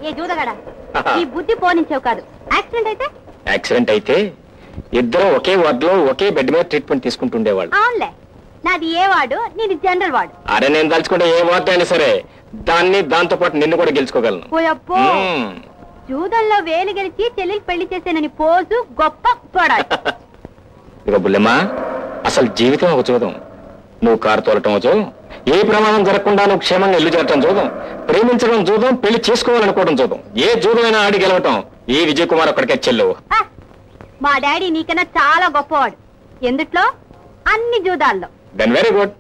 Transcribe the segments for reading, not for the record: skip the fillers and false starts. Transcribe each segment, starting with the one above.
ఏ జూదగడా ఈ బుద్ధి పోనించావు కాదు. యాక్సిడెంట్ అయితే ఇద్దరు ఒకే వార్డ్ లో ఒకే బెడ్ మీద ట్రీట్మెంట్ తీసుకుంటుండేవాళ్ళు. అవునులే, నాది ఏ వార్డు, నీది జనరల్ వార్డు. అరే నేను తలుచుకుంటే ఏ వార్డు అయినా సరే దాంతో పాటు నిన్ను కూడా గెలుచుకోగలను. పోయప్పో, జూదంలో వేలు గెలిచి చెల్లెలు పెళ్లి చేసేనని పోజు గొప్ప పడాలి. ఇక బుల్లెమ్మా, అసలు జీవితం ఒక జూదం. నువ్వు కారు తోలటం జూదం, ఏ ప్రమాదం జరగకుండా నువ్వు క్షేమంగా ఇల్లు చేరటం జూదం, ప్రేమించడం జూదం, పెళ్లి చేసుకోవాలనుకోవడం జూదం. ఏ జూదమైనా ఆడి గెలవటం ఈ విజయ్ కుమార్ ఒక్కడికే చెల్లు. మా డాడీ నీకన్నా చాలా గొప్పవాడు. ఎందుట్లో? అన్ని జూదాల్లో. Then very good.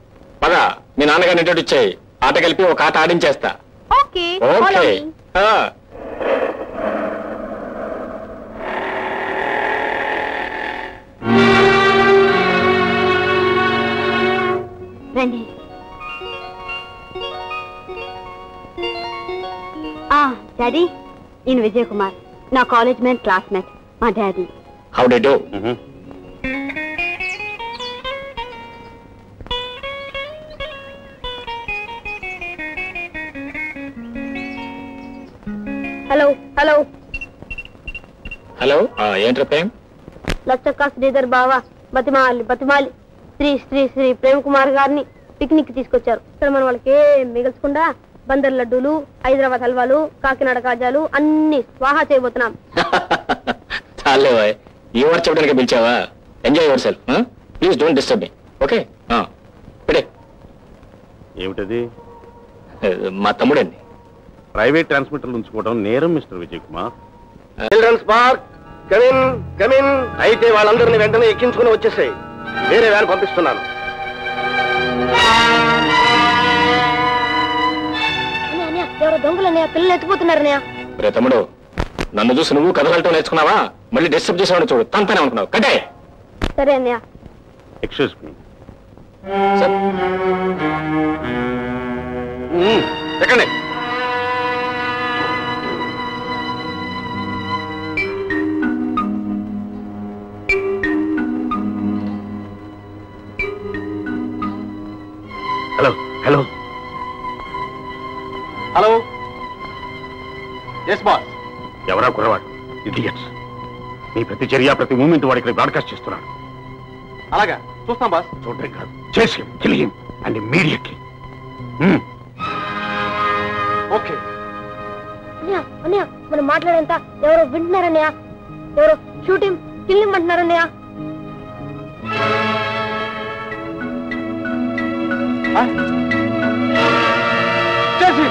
పద, మీ నాన్నగారిని ఇంట్రొడ్యూస్ చేయి. ఆట కలిపి ఒక ఆట ఆడించేస్తా. Okay okay. రండి. డాడీ, ఈయన విజయ్ కుమార్, నా కాలేజ్ మేట్ క్లాస్మేట్. మా daddy. How do you do? Hello hello hello. ఏంట్రా ప్రేమ్? లచ్చక్క శ్రీధర్ బావా బతిమాలి శ్రీ శ్రీ శ్రీ ప్రేమ్ కుమార్ గారిని పిక్నిక్ తీసుకొచ్చారు. ఇక్కడ మన వాళ్ళకి ఏం మిగల్చకుండా బందర్ లడ్డూలు, హైదరాబాద్ హల్వాలు, కాకినాడ కాజాలు అన్ని స్వాహా చేయబోతున్నాం. చాలే బాయ్, ఈ వర్క్ చెప్పడానికి పిలిచావా? Enjoy yourself. Please don't disturb me. Okay? పెడే. ఏమిటది? మా తమ్ముడండి. ప్రైవేట్ ట్రాన్స్మిటర్లు ఉంచుకోవడం నేరం mister Vijay Kumar. Children's park, come in come in. అయితే వాళ్ళందరినీ వెంటనే ఎక్కించుకుని వచ్చేసాయి. వేరే వ్యాన్ పంపిస్తున్నాను. ఎవరో దొంగలన్నయ్య, పిల్లలు ఎత్తుకుపోతున్నారన్నయ్య. రే తమ్ముడు, నన్ను చూసి నువ్వు కథలటం నేర్చుకున్నావా? మళ్ళీ డిస్టర్బ్ చేసావని చూడు, తంతనే అనుకున్నావు. కట్టే. సరే అన్నయ్య. Excuse me. ఎక్కండి. Hello hello hello. Yes boss. ఎవరా కుర్రవాడు? ఇడియట్స్. మీ ప్రతి చర్య, ప్రతి మూమెంట్ వాడికి బ్రాడ్కాస్ట్ చేస్తున్నాడు. అలాగా, చూస్తాం బాస్. చూడటం కాదు, చేసి kill him and immediately. Okay. అన్నయ్య, మనం మాట్లాడేంత ఎవరో వింటున్నారన్నయ్య. ఎవరో షూటింగ్ కిల్లింగ్ అంటున్నారన్నయ్య. చేసి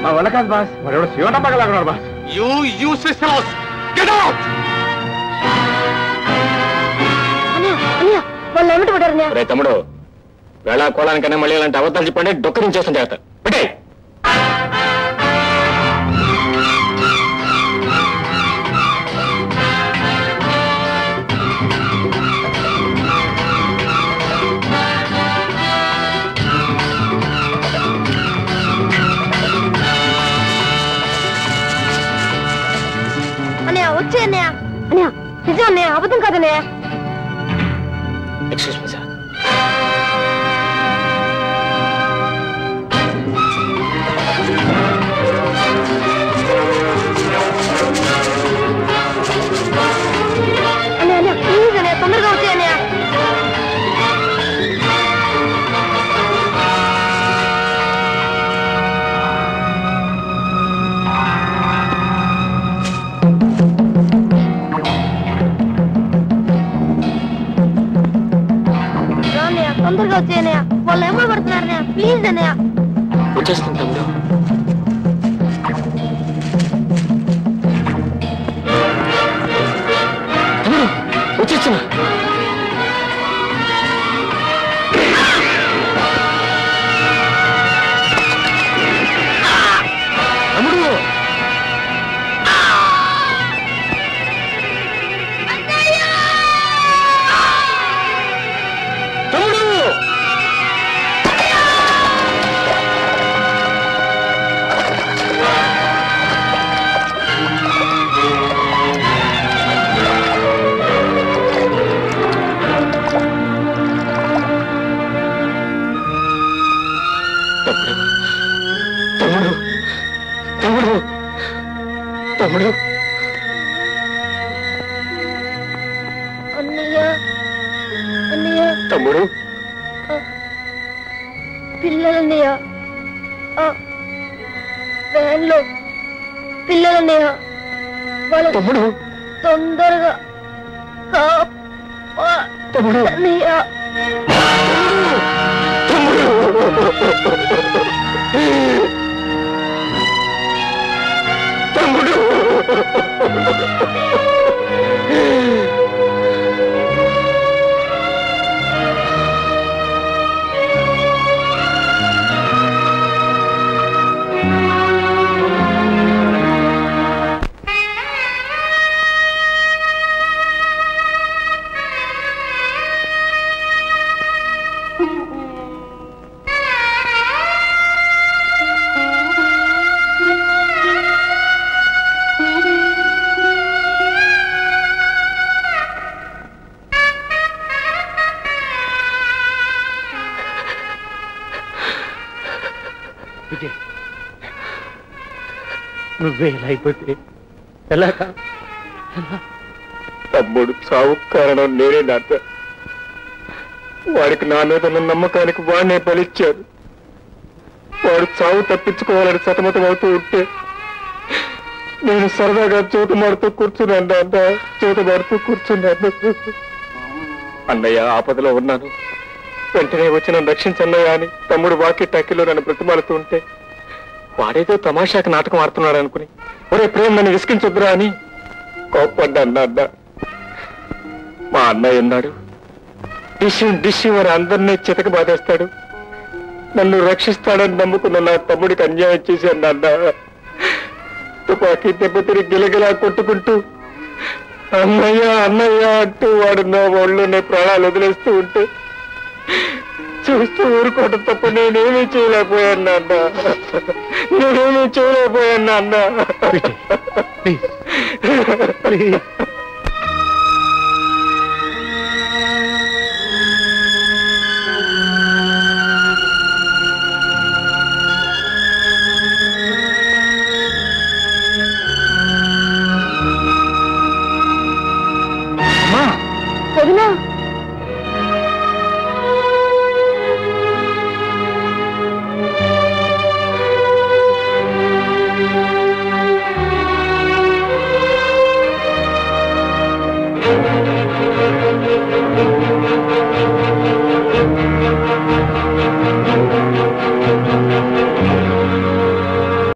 మా వల్ల కాదు బాస్. మరెవడో శివన పగలాగున్నాడు boss. You useless fellows, get out. అన్నయ్య, వాళ్ళు ఏమిటి పడ్డారన్నయ్య? రే తమ్ముడు, వేళా కోలానికన్నా మళ్ళీ ఇలాంటి అబద్ధాలు చెప్పండి, డొక్కరించేస్తాను జాగ్రత్త. పెట్టే. వచ్చే అన్నయ్య. అన్నయ్య, నిజం అన్నయ్య, అబద్ధం కాదన్నయ్య. Excuse me sir. అన్నయ్య, ప్లీజ్ అన్నయ్య, తొందరగా వచ్చే అన్నయ్య. తొందరగా వచ్చేయన్నయ్య, వాళ్ళు ఏమో పడుతున్నారన్నయ్య. ప్లీజ్ అన్నయ్య. వచ్చేస్తుంది తమ్ముడు. వచ్చేస్తున్నా. తమ్ముడు తమ్ముడు అన్నయ్య అన్నయ్య తమ్ముడు పిల్లలన్నయ్య వ్యాన్లో పిల్లలన్నయ్య వాళ్ళ తమ్ముడు తొందరగా తమ్ముడు అన్నయ్య తమ్ముడు విజయ్, నువ్వే ఇలా అయిపోతే ఎలాగా? తమ్ముడు చావు కారణం నేనే నాట. వాడికి నా మీద ఉన్న నమ్మకానికి వాడినే బలిచ్చారు. వాడు చావు తప్పించుకోవాలని సతమతం అవుతూ ఉంటే నేను సరదాగా చూతమాడుతూ కూర్చున్నాను. అన్నయ్య ఆపదలో ఉన్నాను, వెంటనే వచ్చి నన్ను రక్షించన్నయ్య అని తమ్ముడు వాకి టక్కిలో నన్ను బ్రతిమాలుతూ ఉంటే వాడేదో తమాషాకి నాటకం ఆడుతున్నాడు అనుకుని ఒరే ప్రేమ నన్ను విసిగించొద్దురా అని కోప్పడ్డా అన్న. మా అన్నయ్య ఉన్నాడు, డిష్యూ అని అందరినీ చితక బాధేస్తాడు. నన్ను రక్షిస్తాడని నమ్ముకున్న నా తమ్ముడికి అన్యాయం చేసి అన్న. తుపాకీ దెబ్బతిరి గిలగిలా కొట్టుకుంటూ అన్నయ్య అన్నయ్య అంటూ వాడు నా ఒళ్ళోనే ప్రాణాలు వదిలేస్తూ ఉంటే చూస్తూ ఊరుకోవడం తప్ప నేనేమీ చేయలేకపోయాను అన్న.